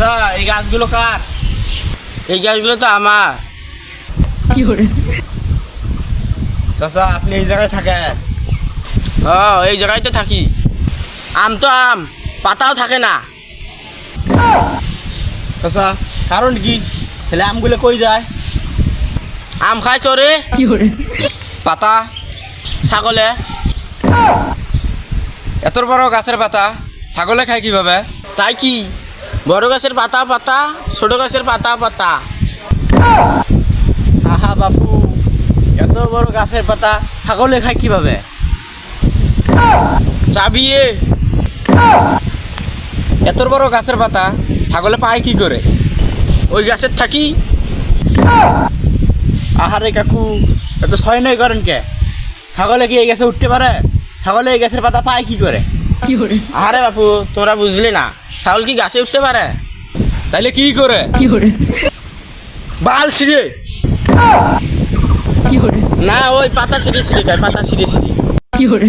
চাচা এই গাছগুলো কার? এই গাছগুলো তো আমার। চাচা আপনি এই জায়গায় থাকেন? এই জায়গায় তো থাকি। আম তো আম, পাতাও থাকে না। চাচা কারণ কি? তাহলে আমগুলো কই যায়? আম খায় চোরে, পাতা। ছাগলে। এত বড় গাছের পাতা ছাগলে খায় কিভাবে? তাই কি? বড় গাছের পাতা পাতা, ছোট গাছের পাতা পাতা। আহা বাপু, এত বড় গাছের পাতা ছাগলে খায় কিভাবে? চাবিয়ে। এত বড় গাছের পাতা ছাগলে পায় কি করে? ওই গাছের থাকি। আহারে কাকু, এত ছয় নয় করেন কে? ছাগলে কি এই গাছে উঠতে পারে? ছাগলে এই গাছের পাতা পায় কি করে? আরে বাপু, তোমরা বুঝলি না, ছাগল কি গাছে উঠতে পারে? তাইলে কি করে? বাল ছিঁড়ে। না, ওই পাতা ছিঁড়ে ছিঁড়ে খায়, পাতা ছিঁড়ে ছিঁড়ে।